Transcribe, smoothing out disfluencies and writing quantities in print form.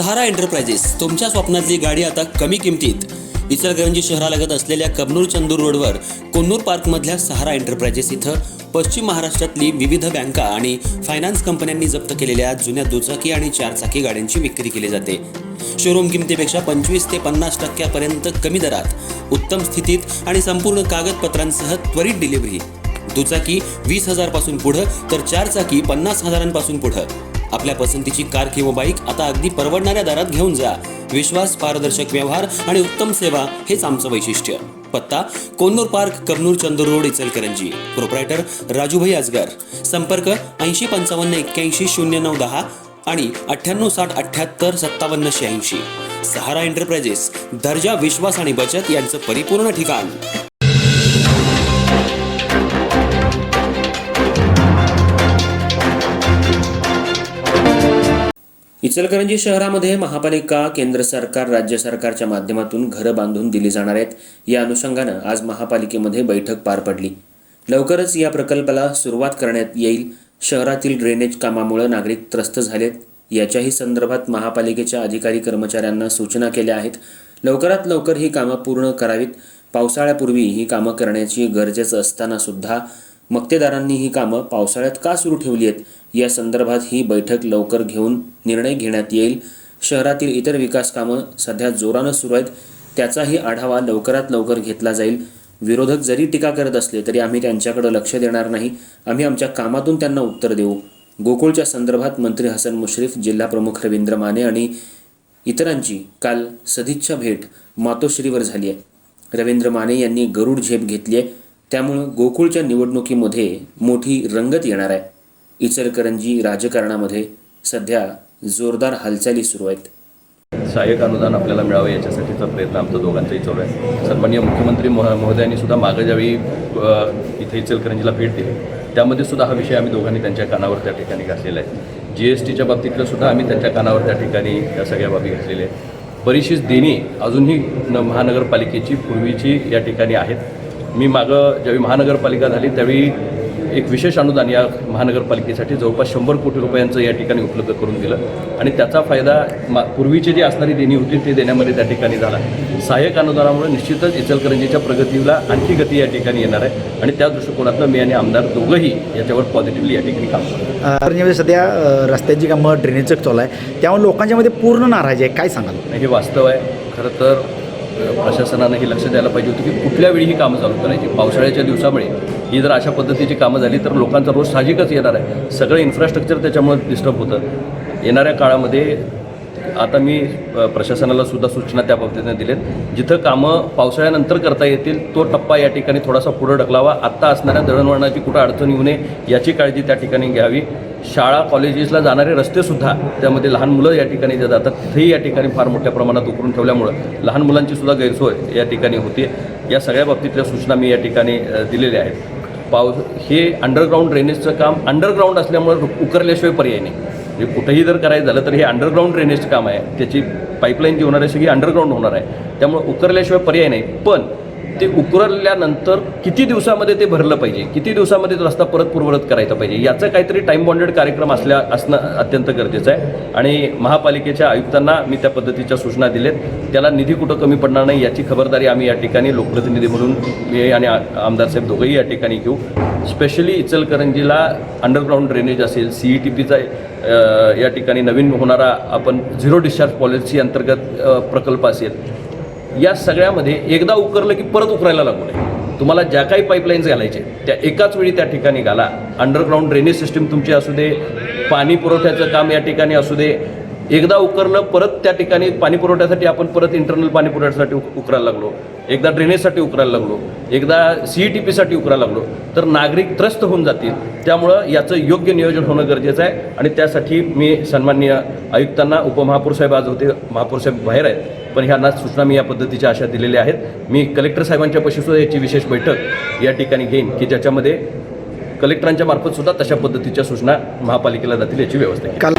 सहारा enterprises तुमच्या स्वप्नातली गाडी आता कमी किमतीत. इचलकरंजी शहरालगत असलेल्या कबनूर चंदूर रोडवर कोन्नूर पार्कमधल्या सहारा एंटरप्राइजेस इथं पश्चिम महाराष्ट्रातली विविध बँका आणि फायनान्स कंपन्यांनी जप्त केलेल्या जुन्या दुचाकी आणि चारचाकी गाड्यांची विक्री केली जाते. शोरूम किमतीपेक्षा 25 ते 50% कमी दरात, उत्तम स्थितीत आणि संपूर्ण कागदपत्रांसह त्वरित डिलिव्हरी. दुचाकी 20,000 पासून पुढे तर चारचाकी 50,000 पुढे. आपल्या पसंतीची कार किंवा बाईक आता अगदी परवडणाऱ्या दरात घेऊन जा. विश्वास, पारदर्शक व्यवहार आणि उत्तम सेवा हेच आमचं वैशिष्ट्य. पत्ता Konnur park, Kabnur Chandur road, Ichalkaranji. Proprietor Rajubhai Ajgar. संपर्क 8055810910 आणि 9860785786. सहारा एंटरप्राइजेस, दर्जा, विश्वास आणि बचत यांचं परिपूर्ण ठिकाण. इचलकरंजी शहरामध्ये महापालिका, केंद्र सरकार, राज्य सरकारच्या माध्यमातून घरं बांधून दिली जाणार आहेत. या अनुषंगानं आज महापालिकेमध्ये बैठक पार पडली. लवकरच या प्रकल्पाला सुरुवात करण्यात येईल. शहरातील ड्रेनेज कामामुळे नागरिक त्रस्त झालेत. याच्याही संदर्भात महापालिकेच्या अधिकारी कर्मचाऱ्यांना सूचना केल्या आहेत. लवकरात लवकर ही कामं पूर्ण करावीत. पावसाळ्यापूर्वी ही कामं करण्याची गरजेचं असताना सुद्धा मक्तेदारांनी ही कामं पावसाळ्यात का सुरू ठेवली आहेत या संदर्भात ही बैठक लवकर घेऊन निर्णय घेण्यात येईल. शहरातील इतर विकास कामं सध्या जोरानं सुरू आहेत, त्याचाही आढावा लवकरात लवकर घेतला जाईल. विरोधक जरी टीका करत असले तरी आम्ही त्यांच्याकडे लक्ष देणार नाही. आम्ही आमच्या कामातून त्यांना उत्तर देऊ. गोकुळच्या संदर्भात मंत्री हसन मुश्रीफ, जिल्हा प्रमुख रवींद्र माने आणि इतरांची काल सदिच्छा भेट मातोश्रीवर झाली आहे. रवींद्र माने यांनी गरुड झेप घेतली आहे. त्यामुळं गोकुळच्या निवडणुकीमध्ये मोठी रंगत येणार आहे. इचलकरंजी राजकारणामध्ये सध्या जोरदार हालचाली सुरू आहेत. सहाय्यक अनुदान आपल्याला मिळावं याच्यासाठीचा प्रयत्न आमचा दोघांचाही चालू आहे. सन्माननीय मुख्यमंत्री महोदयांनी सुद्धा मागं ज्यावेळी इथे इचलकरंजीला भेट दिली त्यामध्ये सुद्धा हा विषय आम्ही दोघांनी त्यांच्या कानावर त्या ठिकाणी घातलेला आहे. GSTच्या बाबतीतलं सुद्धा आम्ही त्यांच्या कानावर त्या ठिकाणी या सगळ्या बाबी घातलेल्या आहेत. बरीचशीच देणी अजूनही महानगरपालिकेची पूर्वीची या ठिकाणी आहेत. मी मागं ज्यावेळी महानगरपालिका झाली त्यावेळी एक विशेष अनुदान या महानगरपालिकेसाठी जवळपास 100 कोटी रुपयांचं या ठिकाणी उपलब्ध करून दिलं आणि त्याचा फायदा पूर्वीची जी असणारी देणी होती ते देण्यामध्ये त्या ठिकाणी झाला. सहाय्यक अनुदानामुळे निश्चितच इचलकरंजीच्या प्रगतीला आणखी गती या ठिकाणी येणार आहे आणि त्या दृष्टिकोनातनं मी आणि आमदार दोघंही याच्यावर पॉझिटिव्हली या ठिकाणी काम करतो. सध्या रस्त्याची कामं, ड्रेनेजचं चालू आहे, त्यामुळे लोकांच्या मध्ये पूर्ण नाराजी आहे. काय सांगाल? हे वास्तव आहे. खरं तर प्रशासनानं हे लक्ष द्यायला पाहिजे होतं की कुठल्या वेळी ही कामं चालू करायची. पावसाळ्याच्या दिवसामुळे ही जर अशा पद्धतीची कामं झाली तर लोकांचा रोज साहजिकच येणार आहे. सगळं इन्फ्रास्ट्रक्चर त्याच्यामुळे डिस्टर्ब होतं. येणाऱ्या काळामध्ये आता मी प्रशासनाला सुद्धा सूचना त्या पद्धतीने दिलेत. जिथं कामं पावसाळ्यानंतर करता येतील तो टप्पा या ठिकाणी थोडासा पुढं ढकलावा. आत्ता असणाऱ्या दळणवळणाची कुठं अडचण येऊ नये याची काळजी त्या ठिकाणी घ्यावी. शाळा कॉलेजेसला जाणारे रस्तेसुद्धा त्यामध्ये लहान मुलं या ठिकाणी जे जातात तिथेही या ठिकाणी फार मोठ्या प्रमाणात उकरून ठेवल्यामुळं लहान मुलांची सुद्धा गैरसोय या ठिकाणी होते. या सगळ्या बाबतीतल्या सूचना मी या ठिकाणी दिलेल्या आहेत. हे अंडरग्राऊंड ड्रेनेजचं काम अंडरग्राऊंड असल्यामुळं उकरल्याशिवाय पर्याय नाही. म्हणजे कुठेही जर करायचं झालं तर हे अंडरग्राऊंड ड्रेनेजचं काम आहे. त्याची पाईपलाईन जी होणार आहे सगळी अंडरग्राऊंड होणार आहे. त्यामुळे उकरल्याशिवाय पर्याय नाही. पण ते उकरल्यानंतर किती दिवसामध्ये ते भरलं पाहिजे, किती दिवसामध्ये तो रस्ता परत पूर्ववत करायचा पाहिजे याचं काहीतरी टाईम बॉन्डेड कार्यक्रम असणं अत्यंत गरजेचं आहे. आणि महापालिकेच्या आयुक्तांना मी त्या पद्धतीच्या सूचना दिलेत. त्याला निधी कुठं कमी पडणार नाही याची खबरदारी आम्ही या ठिकाणी लोकप्रतिनिधी म्हणून मी आणि आमदारसाहेब दोघंही या ठिकाणी घेऊ. स्पेशली इचलकरंजीला अंडरग्राऊंड ड्रेनेज असेल, CETPचा या ठिकाणी नवीन होणारा आपण झिरो डिस्चार्ज पॉलिसी अंतर्गत प्रकल्प असेल, या सगळ्यामध्ये एकदा उकरलं की परत उकरायला लागू नये. तुम्हाला ज्या काही पाईपलाईन्स घालायचे त्या एकाच वेळी त्या ठिकाणी घाला. अंडरग्राऊंड ड्रेनेज सिस्टीम तुमची असू दे, पाणी पुरवठ्याचं काम या ठिकाणी असू दे. एकदा उकरलं परत त्या ठिकाणी पाणी पुरवठ्यासाठी आपण परत इंटरनल पाणी पुरवठ्यासाठी उकरायला लागलो, एकदा ड्रेनेजसाठी उकरायला लागलो, एकदा CETPसाठी उकरायला लागलो तर नागरिक त्रस्त होऊन जातील. त्यामुळं याचं योग्य नियोजन होणं गरजेचं आहे आणि त्यासाठी मी सन्माननीय आयुक्तांना, उपमहापौर साहेब आज होते, महापौर साहेब बाहेर आहेत, पण ह्यांना सूचना मी या पद्धतीच्या अशा दिलेल्या आहेत. मी कलेक्टर साहेबांच्या पाशीसुद्धा याची विशेष बैठक या ठिकाणी घेईन की ज्याच्यामध्ये कलेक्टरांच्या मार्फत सुद्धा तशा पद्धतीच्या सूचना महापालिकेला जातील याची व्यवस्था.